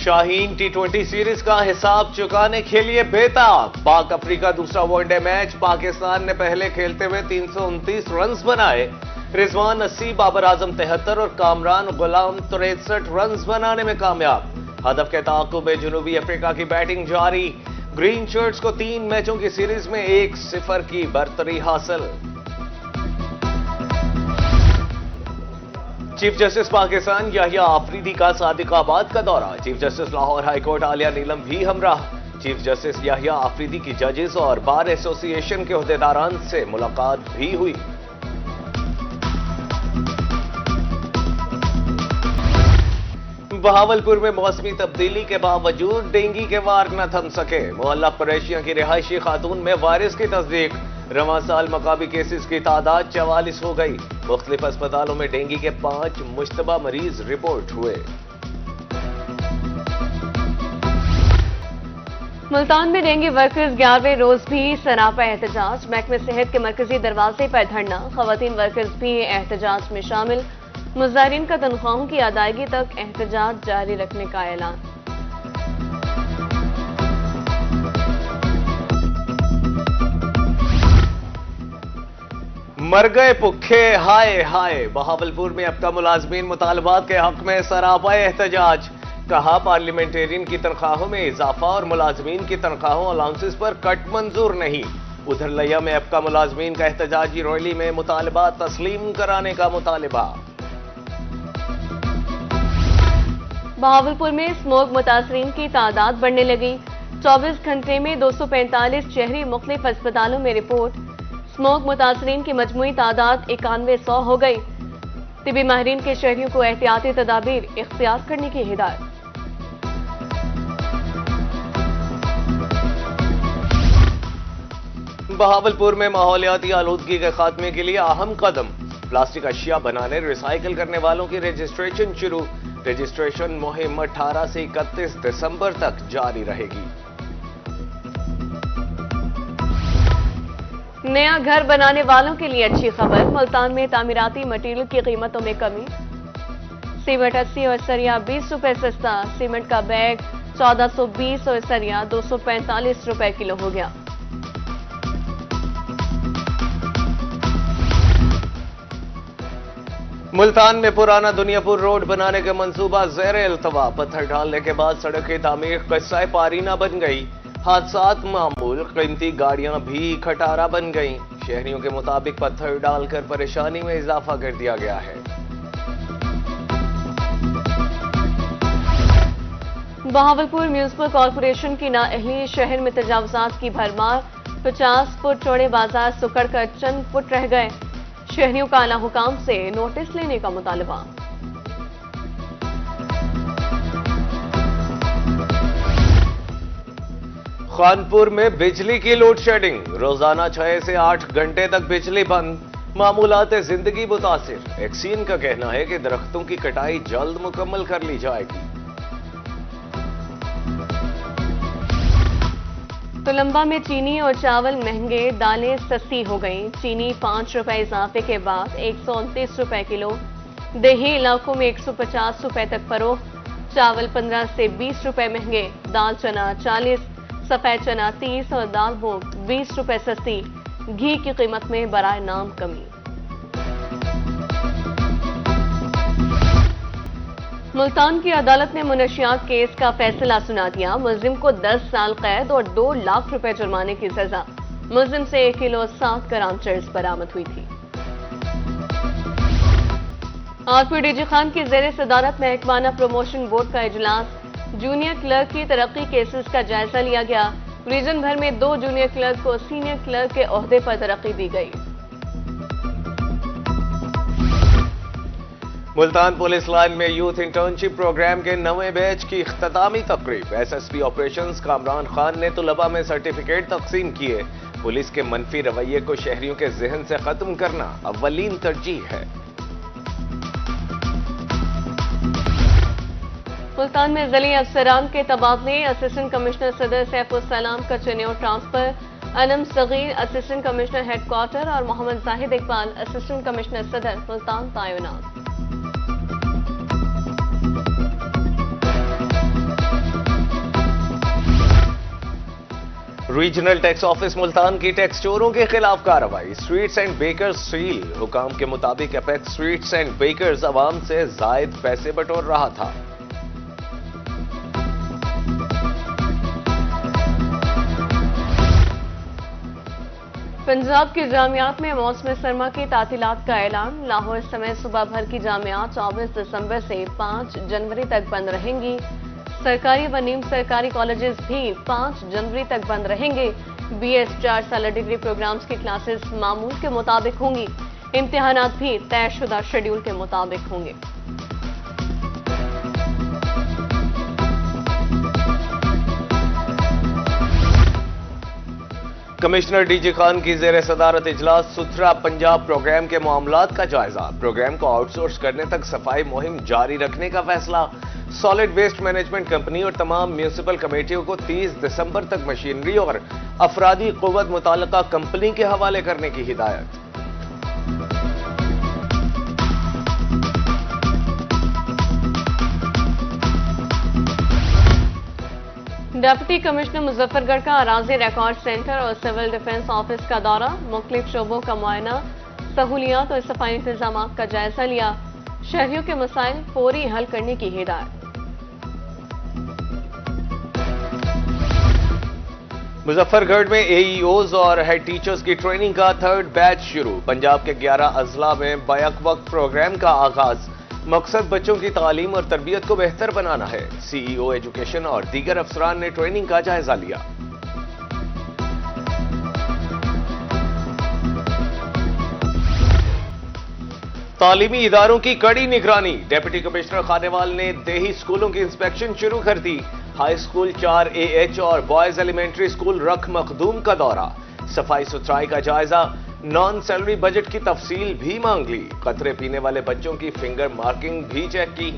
شاہین ٹی20 series کا حساب چکانے کے لیے بیتاب۔ پاک افریقہ دوسرا ون ڈے میچ پاکستان نے پہلے کھیلتے ہوئے 329 رنز بنائے۔ رضوان 80، بابر اعظم 73 اور کامران غلام 63 رنز بنانے میں کامیاب۔ ہدف کے تعاقب میں جنوبی افریقہ کی بیٹنگ جاری۔ گرین شرٹس کو 3 میچوں کی سیریز میں 1-0 کی برتری حاصل۔ چیف جسٹس پاکستان یحییٰ آفریدی کا صادق آباد کا دورہ۔ Chief justice Lahore high court Aalia Neelum بھی ہمراہ۔ چیف جسٹس یحییٰ آفریدی کی ججز اور بار ایسوسی ایشن کے عہدیداران سے ملاقات بھی ہوئی۔ بہاولپور میں موسمی تبدیلی کے باوجود ڈینگی کے وار نہ تھم سکے۔ معلق قریشیاں کی رہائشی خاتون میں وائرس کی تصدیق۔ رواں سال مقامی کیسز کی تعداد 44 ہو گئی۔ مختلف اسپتالوں میں ڈینگی کے 5 مشتبہ مریض رپورٹ ہوئے۔ ملتان میں ڈینگی ورکرز 11ویں روز بھی سراپا احتجاج۔ محکمہ صحت کے مرکزی دروازے پر دھرنا۔ خواتین ورکرز بھی احتجاج میں شامل۔ مظاہرین کا تنخواہوں کی ادائیگی تک احتجاج جاری رکھنے کا اعلان۔ مر گئے بھوکے ہائے ہائے۔ بہاولپور میں اب کا ملازمین مطالبات کے حق میں سراپا احتجاج۔ کہا پارلیمنٹرین کی تنخواہوں میں اضافہ اور ملازمین کی تنخواہوں الاؤنسز پر کٹ منظور نہیں۔ ادھر لیا میں اب کا ملازمین کا احتجاجی ریلی میں مطالبات تسلیم کرانے کا مطالبہ۔ بہاولپور میں اسموگ متاثرین کی تعداد بڑھنے لگی۔ 24 گھنٹے میں 245 شہری مختلف اسپتالوں میں رپورٹ۔ اسموگ متاثرین کی مجموعی تعداد 9100 ہو گئی۔ طبی ماہرین کے شہریوں کو احتیاطی تدابیر اختیار کرنے کی ہدایت۔ بہاولپور میں ماحولیاتی آلودگی کے خاتمے کے لیے اہم قدم۔ پلاسٹک اشیاء بنانے ریسائیکل کرنے والوں کی رجسٹریشن شروع۔ رجسٹریشن مہم 18 سے 31 دسمبر تک جاری رہے گی۔ نیا گھر بنانے والوں کے لیے اچھی خبر۔ ملتان میں تعمیراتی مٹیریل کی قیمتوں میں کمی۔ سیمنٹ 80 اور سریا 20 روپے سستا۔ سیمنٹ کا بیگ 1420 اور سریا 245 روپے کلو ہو گیا۔ ملتان میں پرانا دنیا پور روڈ بنانے کا منصوبہ زیر التوا۔ پتھر ڈالنے کے بعد سڑک کی تعمیر قصہ پارینہ بن گئی۔ حادثات معمول، قیمتی گاڑیاں بھی کھٹارا بن گئیں۔ شہریوں کے مطابق پتھر ڈال کر پریشانی میں اضافہ کر دیا گیا ہے۔ بہاولپور میونسپل کارپوریشن کی نااہلی، شہر میں تجاوزات کی بھرمار۔ 50 فٹ چوڑے بازار سکڑ کر چند فٹ رہ گئے۔ شہریوں کا اعلیٰ حکام سے نوٹس لینے کا مطالبہ۔ خانپور میں بجلی کی لوڈ شیڈنگ۔ روزانہ 6 سے 8 گھنٹے تک بجلی بند۔ معمولات زندگی متاثر۔ ایکسین کا کہنا ہے کہ درختوں کی کٹائی جلد مکمل کر لی جائے گی۔ تلمبا میں چینی اور چاول مہنگے، دالیں سستی ہو گئیں۔ چینی 5 روپے اضافے کے بعد 129 روپے کلو۔ دیہی علاقوں میں 150 روپے تک فروخت۔ چاول 15 سے 20 روپے مہنگے۔ دال چنا 40، سفید چنا 30 اور دال مونگ 20 روپے سستی۔ گھی کی قیمت میں برائے نام کمی۔ ملتان کی عدالت نے منشیات کیس کا فیصلہ سنا دیا۔ ملزم کو 10 سال قید اور 2 لاکھ روپے جرمانے کی سزا۔ ملزم سے 1 کلو 7 گرام چرس برآمد ہوئی تھی۔ آر ڈی جی خان کی زیر صدارت محکمانہ پروموشن بورڈ کا اجلاس۔ جونیئر کلرک کی ترقی کیسز کا جائزہ لیا گیا۔ ریجن بھر میں 2 جونیئر کلرک کو سینئر کلرک کے عہدے پر ترقی دی گئی۔ ملتان پولیس لائن میں یوتھ انٹرنشپ پروگرام کے 9ویں بیچ کی اختتامی تقریب۔ S S P operations Kamran Khan نے طلباء میں سرٹیفکیٹ تقسیم کیے۔ پولیس کے منفی رویے کو شہریوں کے ذہن سے ختم کرنا اولین ترجیح ہے۔ ملتان میں ضلعی افسران کے تبادلے۔ اسسٹنٹ کمشنر صدر سیف السلام کا چنیور ٹرانسفر۔ انم صغیر اسسٹنٹ کمشنر ہیڈ کوارٹر اور محمد زاہد اقبال اسسٹنٹ کمشنر صدر ملتان تعینات۔ ریجنل ٹیکس آفس ملتان کی ٹیکس چوروں کے خلاف کارروائی. Sweets and bakers seal. حکام کے مطابق اپیکس سویٹس اینڈ بیکرز عوام سے زائد پیسے بٹور رہا تھا. پنجاب کی جامعات میں موسم سرما کی تعطیلات کا اعلان. لاہور سمیت صبح بھر کی جامعات 24 دسمبر سے 5 جنوری تک بند رہیں گی. سرکاری و نیم سرکاری کالجز بھی 5 جنوری تک بند رہیں گے. BS 4 سالہ ڈگری پروگرامز کی کلاسز معمول کے مطابق ہوں گی. امتحانات بھی طے شدہ شیڈول کے مطابق ہوں گے. کمشنر ڈی جی خان کی زیر صدارت اجلاس. ستھرا پنجاب پروگرام کے معاملات کا جائزہ. پروگرام کو آؤٹ سورس کرنے تک صفائی مہم جاری رکھنے کا فیصلہ. سالڈ ویسٹ مینجمنٹ کمپنی اور تمام میونسپل کمیٹیوں کو 30 دسمبر تک مشینری اور افرادی قوت متعلقہ کمپنی کے حوالے کرنے کی ہدایت. ڈپٹی کمشنر مظفر گڑھ کا اراضی ریکارڈ سینٹر اور سول ڈیفنس آفس کا دورہ. مختلف شعبوں کا معائنہ. سہولیات اور صفائی انتظامات کا جائزہ لیا. شہریوں کے مسائل فوری حل کرنے کی ہدایت. مظفر گڑھ میں AEOs اور ہیڈ ٹیچرز کی ٹریننگ کا 3rd بیچ شروع. پنجاب کے 11 اضلاع میں بیک وقت پروگرام کا آغاز. مقصد بچوں کی تعلیم اور تربیت کو بہتر بنانا ہے. CEO ایجوکیشن اور دیگر افسران نے ٹریننگ کا جائزہ لیا. تعلیمی اداروں کی کڑی نگرانی. ڈپٹی کمشنر خانیوال نے دیہی اسکولوں کی انسپیکشن شروع کر دی. ہائی اسکول 4AH اور بوائز ایلیمنٹری اسکول رکھ مخدوم کا دورہ. صفائی ستھرائی کا جائزہ. نان سیلری بجٹ کی تفصیل بھی مانگ لی. قطرے پینے والے بچوں کی فنگر مارکنگ بھی چیک کی.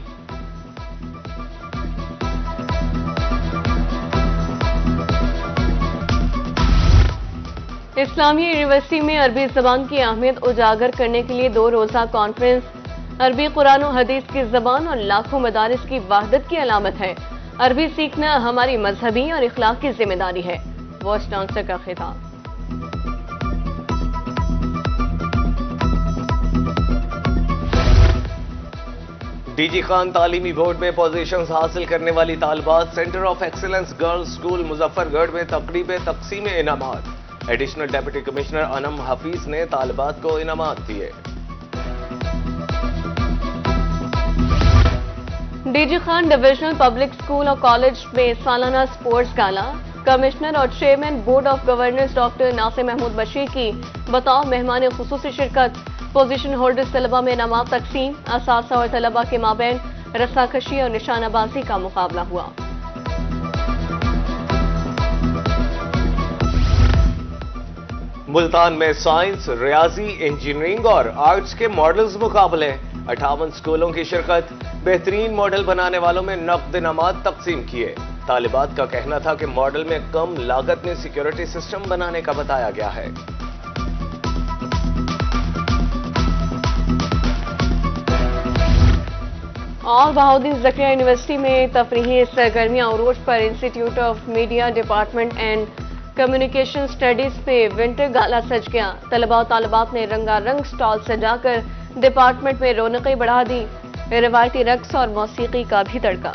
اسلامیہ یونیورسٹی میں عربی زبان کی اہمیت اجاگر کرنے کے لیے 2 روزہ کانفرنس. عربی قرآن و حدیث کی زبان اور لاکھوں مدارس کی وحدت کی علامت ہے. عربی سیکھنا ہماری مذہبی اور اخلاقی ذمہ داری ہے. وائس چانسلر کا خطاب. ڈی جی خان تعلیمی بورڈ میں پوزیشنز حاصل کرنے والی طالبات. Centre of excellence girls school Muzaffargarh میں تقریب تقسیم انعامات. Additional deputy commissioner Anam Hafeez نے طالبات کو انعامات دیے. D G Khan divisional public school اور کالج میں سالانہ سپورٹس گالا. کمشنر اور chairman board of governance doctor Nasir Mahmood Bashir کی بطور مہمان خصوصی شرکت. پوزیشن ہولڈرز طلبہ میں انعامات تقسیم. اساتذہ اور طلبہ کے مابین رسا کشی اور نشانہ بازی کا مقابلہ ہوا. ملتان میں سائنس، ریاضی، انجینئرنگ اور آرٹس کے ماڈلز مقابلے. 58 اسکولوں کی شرکت. بہترین ماڈل بنانے والوں میں نقد انعامات تقسیم کیے. طالبات کا کہنا تھا کہ ماڈل میں کم لاگت میں سیکیورٹی سسٹم بنانے کا بتایا گیا ہے. اور بہاؤدین زکریا یونیورسٹی میں تفریحی سرگرمیاں عروج پر. Institute of media department and communication studies پہ ونٹر گالا سج گیا. طلباء و طالبات نے رنگا رنگ سٹال سجا کر ڈپارٹمنٹ میں رونقیں بڑھا دی. روایتی رقص اور موسیقی کا بھی تڑکا.